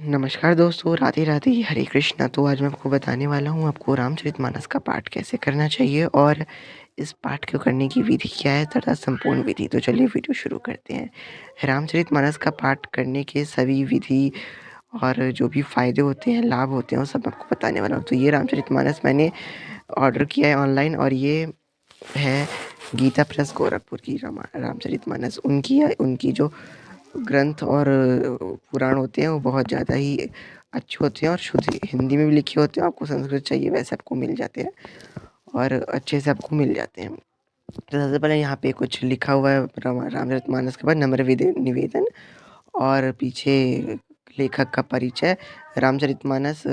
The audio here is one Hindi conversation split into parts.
नमस्कार दोस्तों, राधे राधे, हरे कृष्णा। तो आज मैं आपको बताने वाला हूँ आपको रामचरितमानस का पाठ कैसे करना चाहिए और इस पाठ को करने की विधि क्या है तथा संपूर्ण विधि। तो चलिए वीडियो शुरू करते हैं। रामचरितमानस का पाठ करने के सभी विधि और जो भी फ़ायदे होते हैं, लाभ होते हैं, वो सब आपको बताने वाला हूँ। तो ये रामचरितमानस मैंने ऑर्डर किया है ऑनलाइन और ये है गीता प्रेस गोरखपुर की रामचरितमानस। उनकी जो ग्रंथ और पुराण होते हैं वो बहुत ज़्यादा ही अच्छे होते हैं और शुद्ध हिंदी में भी लिखे होते हैं। आपको संस्कृत चाहिए वैसे आपको मिल जाते हैं और अच्छे से आपको मिल जाते हैं। तो सबसे पहले यहाँ पे कुछ लिखा हुआ है रामचरितमानस के बाद नम्र निवेदन और पीछे लेखक का परिचय। रामचरितमानस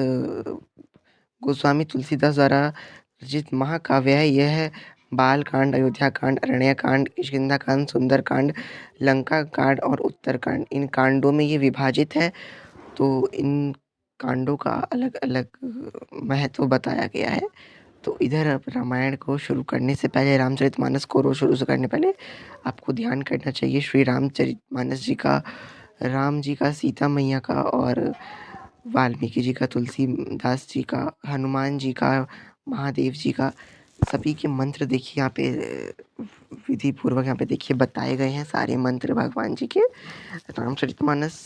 गोस्वामी तुलसीदास द्वारा रचित महाकाव्य है। यह बाल कांड, अयोध्या कांड, अरण्य कांड, किष्किंधा कांड, सुंदर कांड, लंका कांड और उत्तर कांड, इन कांडों में ये विभाजित है। तो इन कांडों का अलग अलग महत्व बताया गया है। तो इधर अब रामायण को शुरू करने से पहले, रामचरितमानस को रोज शुरू से करने पहले आपको ध्यान करना चाहिए श्री रामचरितमानस जी का, राम जी का, सीता मैया का और वाल्मीकि जी का, तुलसीदास जी का, हनुमान जी का, महादेव जी का, सभी के मंत्र देखिए यहाँ पे विधि पूर्वक यहाँ पे देखिए बताए गए हैं सारे मंत्र भगवान जी के। रामचरितमानस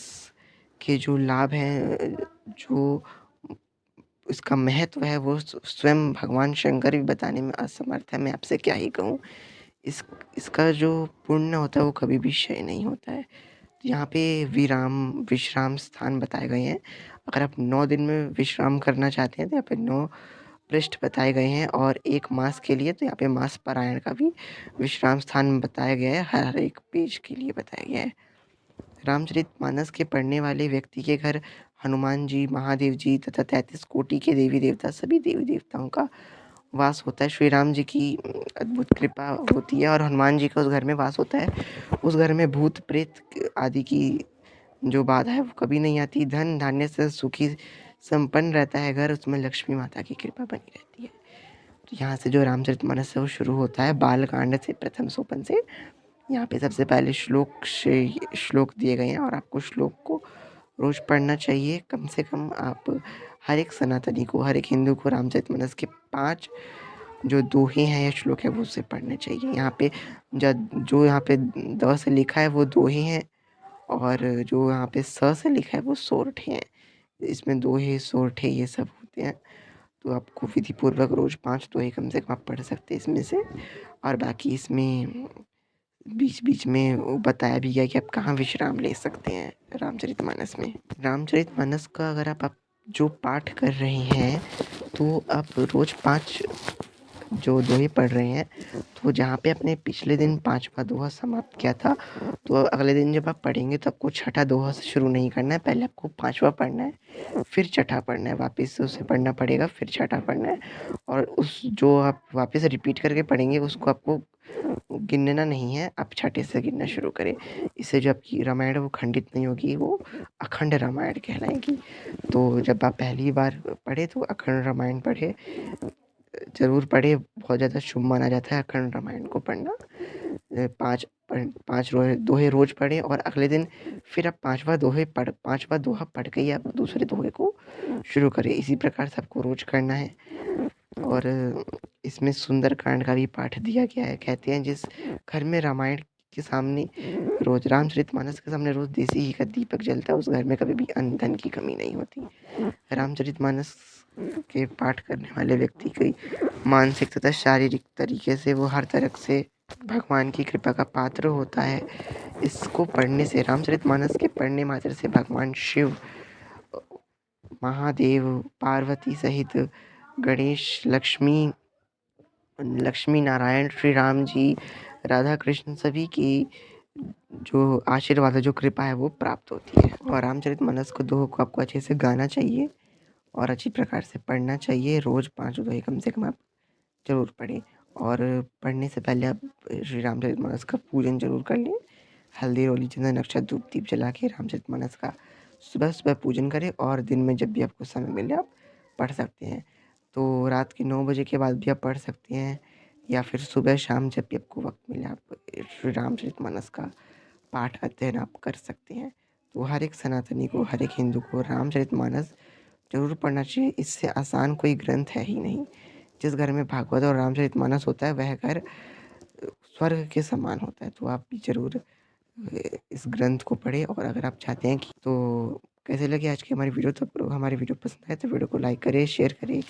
के जो लाभ हैं, जो इसका महत्व है, वो स्वयं भगवान शंकर भी बताने में असमर्थ है। मैं आपसे क्या ही कहूँ। इसका जो पुण्य होता है वो कभी भी क्षय नहीं होता है। तो यहाँ पे विश्राम स्थान बताए गए हैं। अगर आप 9 दिन में विश्राम करना चाहते हैं तो यहाँ पे 9 पृष्ठ बताए गए हैं और 1 मास के लिए तो यहाँ पे मास पारायण का भी विश्राम स्थान बताया गया है। हर एक पेज के लिए बताया गया है। रामचरितमानस के पढ़ने वाले व्यक्ति के घर हनुमान जी, महादेव जी तथा 33 कोटि के देवी देवता, सभी देवी देवताओं का वास होता है। श्री राम जी की अद्भुत कृपा होती है और हनुमान जी का उस घर में वास होता है। उस घर में भूत प्रेत आदि की जो बाधा है वो कभी नहीं आती। धन धान्य से सुखी संपन्न रहता है घर, उसमें लक्ष्मी माता की कृपा बनी रहती है। तो यहाँ से जो रामचरितमानस है वो शुरू होता है बालकांड से, प्रथम सोपान से। यहाँ पे सबसे पहले श्लोक दिए गए हैं और आपको श्लोक को रोज पढ़ना चाहिए। कम से कम आप हर एक सनातनी को, हर एक हिंदू को रामचरितमानस के 5 जो दोहे हैं या श्लोक है वो उसे पढ़ने चाहिए। यहाँ पे जो यहाँ पे द से लिखा है वो दोहे हैं और जो यहाँ पे स से लिखा है वो सोरठे हैं। इसमें दोहे, सोरठे ये सब होते हैं। तो आपको विधि पूर्वक रोज 5 दोहे कम से कम आप पढ़ सकते हैं इसमें से। और बाकी इसमें बीच-बीच में वो बताया भी गया है कि आप कहाँ विश्राम ले सकते हैं रामचरितमानस में। रामचरितमानस का अगर आप जो पाठ कर रहे हैं तो आप रोज 5 जो दोहे पढ़ रहे हैं, तो जहाँ पे आपने पिछले दिन 5वां दोहा समाप्त किया था, तो अगले दिन जब आप पढ़ेंगे तो आपको छठा दोहा से शुरू नहीं करना है। पहले आपको 5वां पढ़ना है, फिर छठा पढ़ना है, वापस से उसे पढ़ना पड़ेगा, फिर छठा पढ़ना है और उस जो आप वापस रिपीट करके पढ़ेंगे उसको आपको गिनना नहीं है, आप छठे से गिनना शुरू करें। इससे जो आपकी रामायण है वो खंडित नहीं होगी, वो अखंड रामायण कहलाएगी। तो जब आप पहली बार पढ़े तो अखंड रामायण पढ़े, ज़रूर पढ़े। बहुत ज़्यादा शुभ माना जाता है अखंड रामायण को पढ़ना। 5 दोहे रोज़ पढ़ें और अगले दिन फिर आप 5वां दोहा पढ़ के ही आप दूसरे दोहे को शुरू करें। इसी प्रकार से आपको रोज़ करना है। और इसमें सुंदर कांड का भी पाठ दिया गया है। कहते हैं जिस घर में रामायण के सामने रोज़, रामचरितमानस के सामने रोज़ देसी घी का दीपक जलता है, उस घर में कभी भी अन्न धन की कमी नहीं होती। रामचरितमानस के पाठ करने वाले व्यक्ति की मानसिक तथा शारीरिक तरीके से वो हर तरह से भगवान की कृपा का पात्र होता है। इसको पढ़ने से, रामचरितमानस के पढ़ने मात्र से भगवान शिव, महादेव, पार्वती सहित गणेश, लक्ष्मी नारायण, श्री राम जी, राधा कृष्ण, सभी की जो आशीर्वाद है, जो कृपा है वो प्राप्त होती है। और रामचरितमानस को दोहे को आपको अच्छे से गाना चाहिए और अच्छी प्रकार से पढ़ना चाहिए। रोज़ 5 दोहे कम से कम आप ज़रूर पढ़ें और पढ़ने से पहले आप श्री रामचरितमानस का पूजन ज़रूर कर लें। हल्दी, रोली, चंदन, अक्षत, धूप, दीप जला के रामचरितमानस का सुबह-सुबह पूजन करें और दिन में जब भी आपको समय मिले आप पढ़ सकते हैं। तो रात के 9 बजे के बाद भी आप पढ़ सकते हैं या फिर सुबह-शाम जब भी आपको वक़्त मिले आप श्री रामचरितमानस का पाठ अध्ययन आप कर सकते हैं। तो हर एक सनातनी को, हर एक हिंदू को रामचरितमानस ज़रूर पढ़ना चाहिए। इससे आसान कोई ग्रंथ है ही नहीं। जिस घर में भागवत और रामचरितमानस होता है वह घर स्वर्ग के समान होता है। तो आप भी ज़रूर इस ग्रंथ को पढ़ें। और अगर आप चाहते हैं कि तो कैसे लगी आज की हमारी वीडियो, तो आप लोग हमारी वीडियो पसंद आए तो वीडियो को लाइक करें, शेयर करें,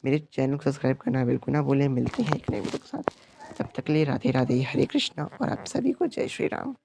मेरे चैनल को सब्सक्राइब करना बिल्कुल ना भूलें। मिलते हैं एक नई वीडियो के साथ, तब तक के लिए राधे राधे, हरे कृष्णा और आप सभी को जय श्री राम।